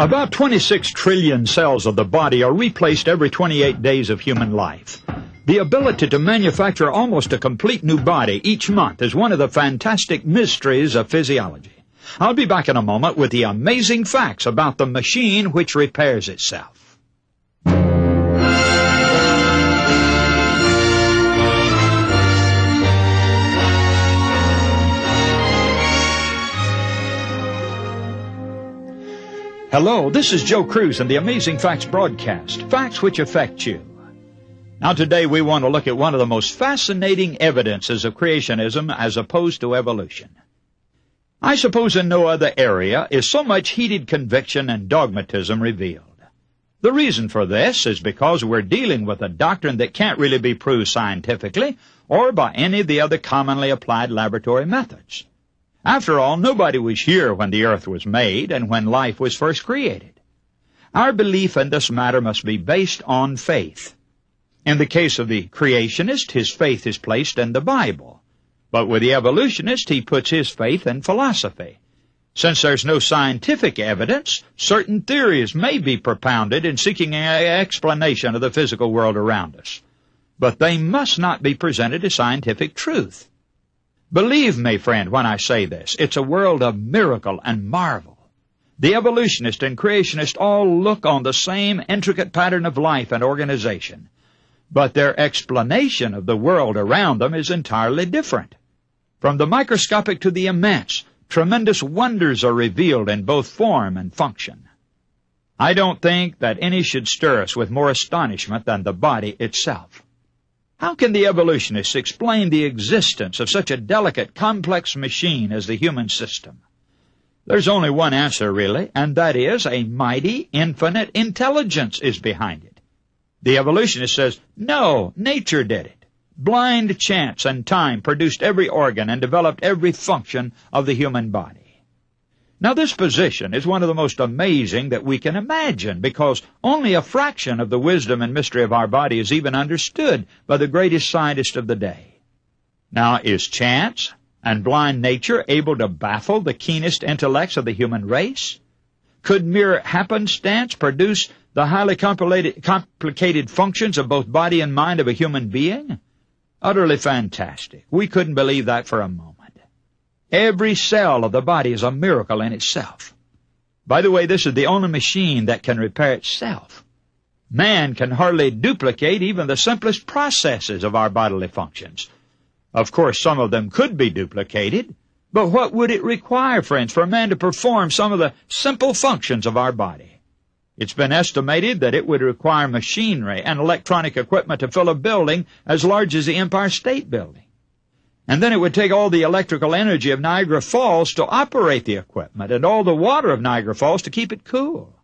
About 26 trillion cells of the body are replaced every 28 days of human life. The ability to manufacture almost a complete new body each month is one of the fantastic mysteries of physiology. I'll be back in a moment with the amazing facts about the machine which repairs itself. Hello, this is Joe Cruz and the Amazing Facts broadcast, facts which affect you. Now today we want to look at one of the most fascinating evidences of creationism as opposed to evolution. I suppose in no other area is so much heated conviction and dogmatism revealed. The reason for this is because we're dealing with a doctrine that can't really be proved scientifically or by any of the other commonly applied laboratory methods. After all, nobody was here when the earth was made and when life was first created. Our belief in this matter must be based on faith. In the case of the creationist, his faith is placed in the Bible. But with the evolutionist, he puts his faith in philosophy. Since there's no scientific evidence, certain theories may be propounded in seeking an explanation of the physical world around us. But they must not be presented as scientific truth. Believe me, friend, when I say this, it's a world of miracle and marvel. The evolutionist and creationist all look on the same intricate pattern of life and organization, but their explanation of the world around them is entirely different. From the microscopic to the immense, tremendous wonders are revealed in both form and function. I don't think that any should stir us with more astonishment than the body itself. How can the evolutionists explain the existence of such a delicate, complex machine as the human system? There's only one answer, really, and that is a mighty, infinite intelligence is behind it. The evolutionist says, no, nature did it. Blind chance and time produced every organ and developed every function of the human body. Now, this position is one of the most amazing that we can imagine, because only a fraction of the wisdom and mystery of our body is even understood by the greatest scientist of the day. Now, is chance and blind nature able to baffle the keenest intellects of the human race? Could mere happenstance produce the highly complicated functions of both body and mind of a human being? Utterly fantastic. We couldn't believe that for a moment. Every cell of the body is a miracle in itself. By the way, this is the only machine that can repair itself. Man can hardly duplicate even the simplest processes of our bodily functions. Of course, some of them could be duplicated, but what would it require, friends, for man to perform some of the simple functions of our body? It's been estimated that it would require machinery and electronic equipment to fill a building as large as the Empire State Building. And then it would take all the electrical energy of Niagara Falls to operate the equipment and all the water of Niagara Falls to keep it cool.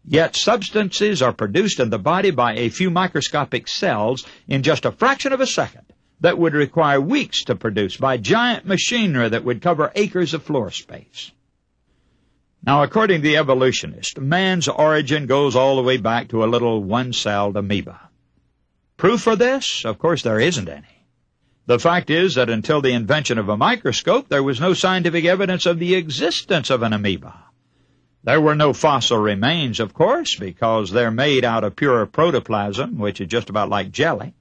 Yet substances are produced in the body by a few microscopic cells in just a fraction of a second that would require weeks to produce by giant machinery that would cover acres of floor space. Now, according to the evolutionist, man's origin goes all the way back to a little one-celled amoeba. Proof for this? Of course, there isn't any. The fact is that until the invention of a microscope, there was no scientific evidence of the existence of an amoeba. There were no fossil remains, of course, because they're made out of pure protoplasm, which is just about like jelly.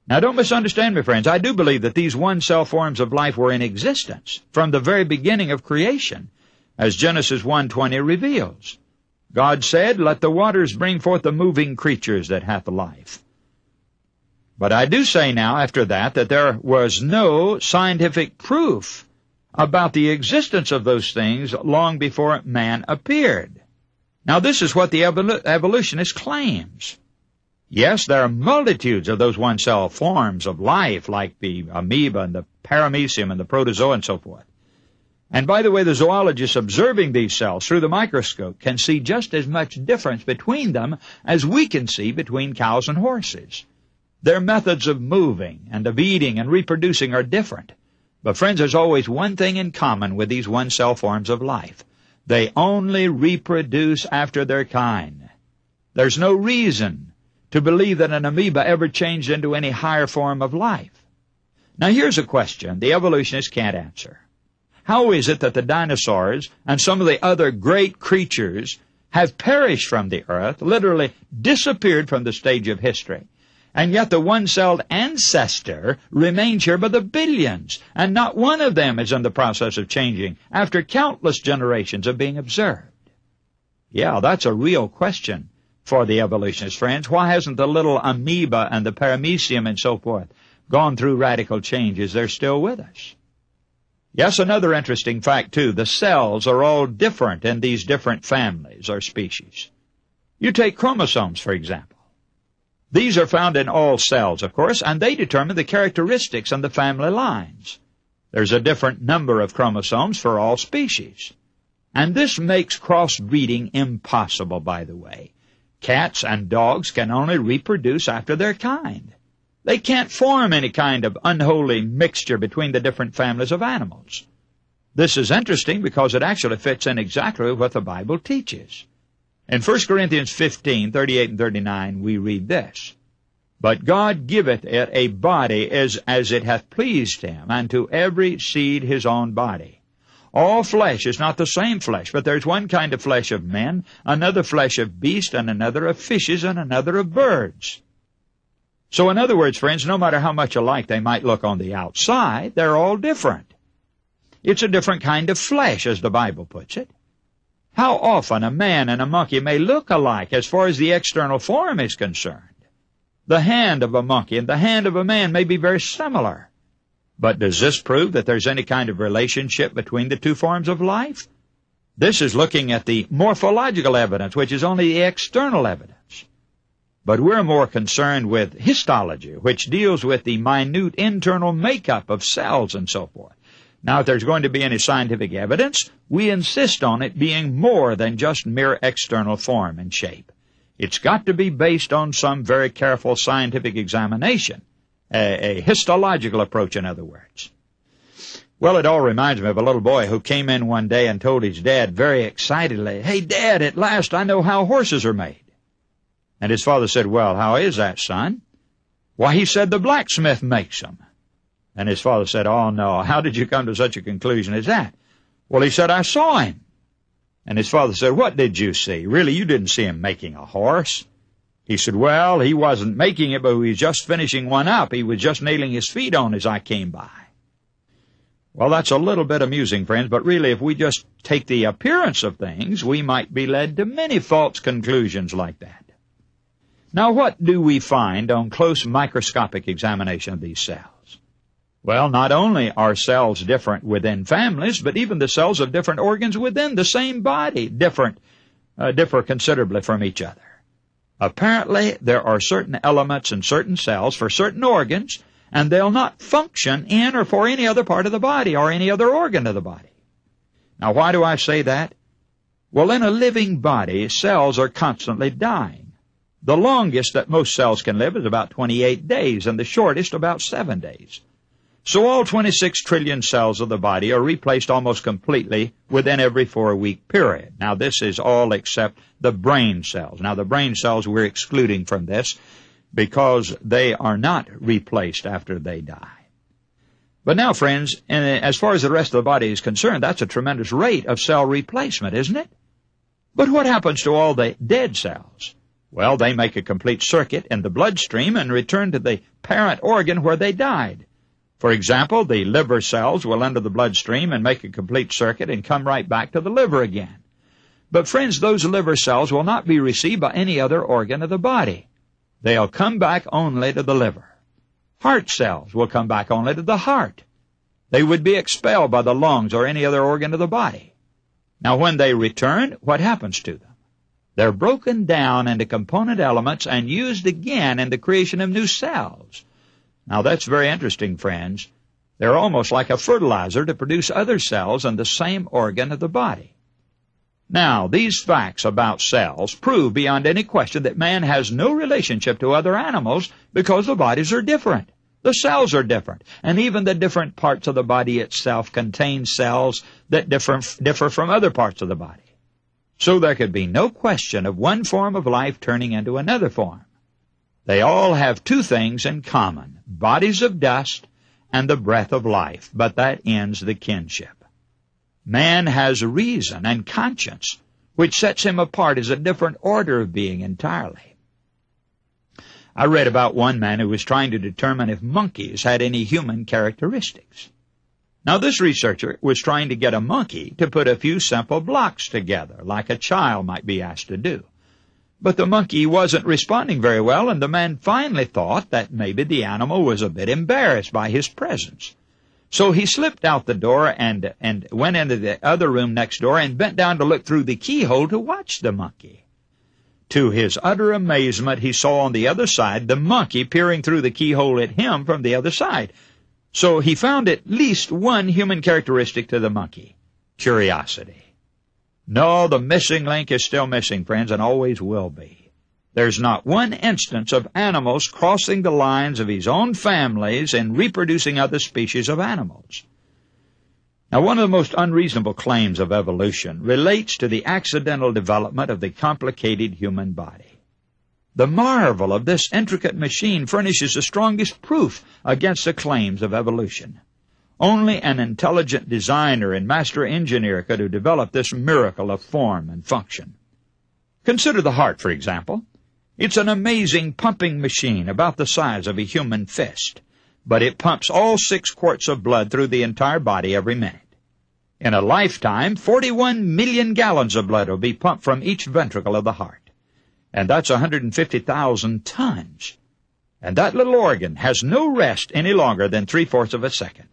Now, don't misunderstand me, friends. I do believe that these one-cell forms of life were in existence from the very beginning of creation, as Genesis 1:20 reveals. God said, "Let the waters bring forth the moving creatures that hath life." But I do say now, after that there was no scientific proof about the existence of those things long before man appeared. Now, this is what the evolutionist claims. Yes, there are multitudes of those one-cell forms of life, like the amoeba and the paramecium and the protozoa and so forth. And by the way, the zoologists observing these cells through the microscope can see just as much difference between them as we can see between cows and horses. Their methods of moving and of eating and reproducing are different. But friends, there's always one thing in common with these one-cell forms of life. They only reproduce after their kind. There's no reason to believe that an amoeba ever changed into any higher form of life. Now here's a question the evolutionists can't answer. How is it that the dinosaurs and some of the other great creatures have perished from the earth, literally disappeared from the stage of history. And yet the one-celled ancestor remains here by the billions, and not one of them is in the process of changing after countless generations of being observed. Yeah, that's a real question for the evolutionists, friends. Why hasn't the little amoeba and the paramecium and so forth gone through radical changes? They're still with us. Yes, another interesting fact, too. The cells are all different in these different families or species. You take chromosomes, for example. These are found in all cells, of course, and they determine the characteristics and the family lines. There's a different number of chromosomes for all species. And this makes crossbreeding impossible, by the way. Cats and dogs can only reproduce after their kind. They can't form any kind of unholy mixture between the different families of animals. This is interesting because it actually fits in exactly what the Bible teaches. In 1 Corinthians 15:38 and 39, we read this, "But God giveth it a body as it hath pleased him, and to every seed his own body. All flesh is not the same flesh, but there's one kind of flesh of men, another flesh of beasts, and another of fishes, and another of birds." So in other words, friends, no matter how much alike they might look on the outside, they're all different. It's a different kind of flesh, as the Bible puts it. How often a man and a monkey may look alike as far as the external form is concerned. The hand of a monkey and the hand of a man may be very similar. But does this prove that there's any kind of relationship between the two forms of life? This is looking at the morphological evidence, which is only the external evidence. But we're more concerned with histology, which deals with the minute internal makeup of cells and so forth. Now, if there's going to be any scientific evidence, we insist on it being more than just mere external form and shape. It's got to be based on some very careful scientific examination, a histological approach, in other words. Well, it all reminds me of a little boy who came in one day and told his dad very excitedly, "Hey, Dad, at last I know how horses are made." And his father said, "Well, how is that, son?" "Why," he said, "the blacksmith makes them." And his father said, "Oh, no, how did you come to such a conclusion as that?" "Well," he said, "I saw him." And his father said, "What did you see? Really, you didn't see him making a horse." He said, "Well, he wasn't making it, but he was just finishing one up. He was just nailing his feet on as I came by." Well, that's a little bit amusing, friends, but really, if we just take the appearance of things, we might be led to many false conclusions like that. Now, what do we find on close microscopic examination of these cells? Well, not only are cells different within families, but even the cells of different organs within the same body differ considerably from each other. Apparently, there are certain elements in certain cells for certain organs, and they'll not function in or for any other part of the body or any other organ of the body. Now, why do I say that? Well, in a living body, cells are constantly dying. The longest that most cells can live is about 28 days, and the shortest about 7 days. So all 26 trillion cells of the body are replaced almost completely within every 4-week period. Now, this is all except the brain cells. Now, the brain cells we're excluding from this because they are not replaced after they die. But now, friends, as far as the rest of the body is concerned, that's a tremendous rate of cell replacement, isn't it? But what happens to all the dead cells? Well, they make a complete circuit in the bloodstream and return to the parent organ where they died. For example, the liver cells will enter the bloodstream and make a complete circuit and come right back to the liver again. But friends, those liver cells will not be received by any other organ of the body. They'll come back only to the liver. Heart cells will come back only to the heart. They would be expelled by the lungs or any other organ of the body. Now, when they return, what happens to them? They're broken down into component elements and used again in the creation of new cells. Now, that's very interesting, friends. They're almost like a fertilizer to produce other cells in the same organ of the body. Now, these facts about cells prove beyond any question that man has no relationship to other animals because the bodies are different. The cells are different, and even the different parts of the body itself contain cells that differ from other parts of the body. So there could be no question of one form of life turning into another form. They all have two things in common, bodies of dust and the breath of life, but that ends the kinship. Man has reason and conscience, which sets him apart as a different order of being entirely. I read about one man who was trying to determine if monkeys had any human characteristics. Now, this researcher was trying to get a monkey to put a few simple blocks together, like a child might be asked to do. But the monkey wasn't responding very well, and the man finally thought that maybe the animal was a bit embarrassed by his presence. So he slipped out the door and went into the other room next door and bent down to look through the keyhole to watch the monkey. To his utter amazement, he saw on the other side the monkey peering through the keyhole at him from the other side. So he found at least one human characteristic to the monkey: curiosity. No, the missing link is still missing, friends, and always will be. There's not one instance of animals crossing the lines of his own families and reproducing other species of animals. Now, one of the most unreasonable claims of evolution relates to the accidental development of the complicated human body. The marvel of this intricate machine furnishes the strongest proof against the claims of evolution. Only an intelligent designer and master engineer could have developed this miracle of form and function. Consider the heart, for example. It's an amazing pumping machine about the size of a human fist, but it pumps all 6 quarts of blood through the entire body every minute. In a lifetime, 41 million gallons of blood will be pumped from each ventricle of the heart. And that's 150,000 tons. And that little organ has no rest any longer than 3/4 of a second.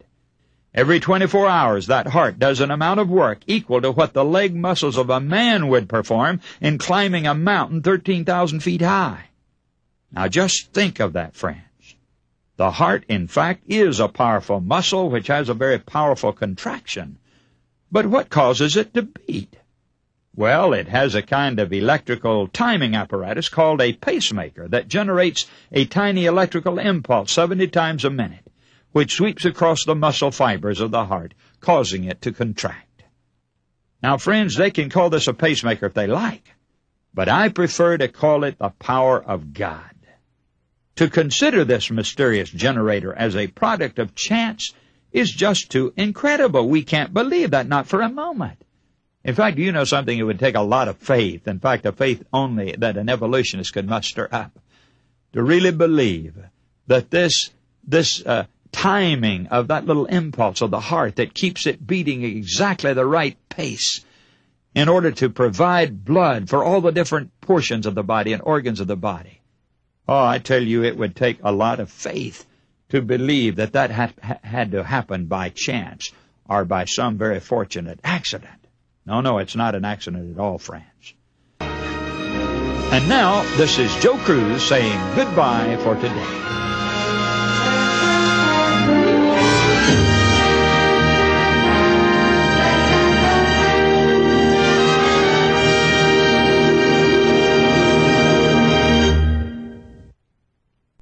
Every 24 hours, that heart does an amount of work equal to what the leg muscles of a man would perform in climbing a mountain 13,000 feet high. Now just think of that, friends. The heart, in fact, is a powerful muscle which has a very powerful contraction. But what causes it to beat? Well, it has a kind of electrical timing apparatus called a pacemaker that generates a tiny electrical impulse 70 times a minute, which sweeps across the muscle fibers of the heart, causing it to contract. Now, friends, they can call this a pacemaker if they like, but I prefer to call it the power of God. To consider this mysterious generator as a product of chance is just too incredible. We can't believe that, not for a moment. In fact, you know something, it would take a lot of faith, in fact, a faith only that an evolutionist could muster up, to really believe that this timing of that little impulse of the heart that keeps it beating exactly the right pace in order to provide blood for all the different portions of the body and organs of the body. Oh, I tell you, it would take a lot of faith to believe that that had to happen by chance or by some very fortunate accident. No, it's not an accident at all, friends. And now, this is Joe Cruz saying goodbye for today.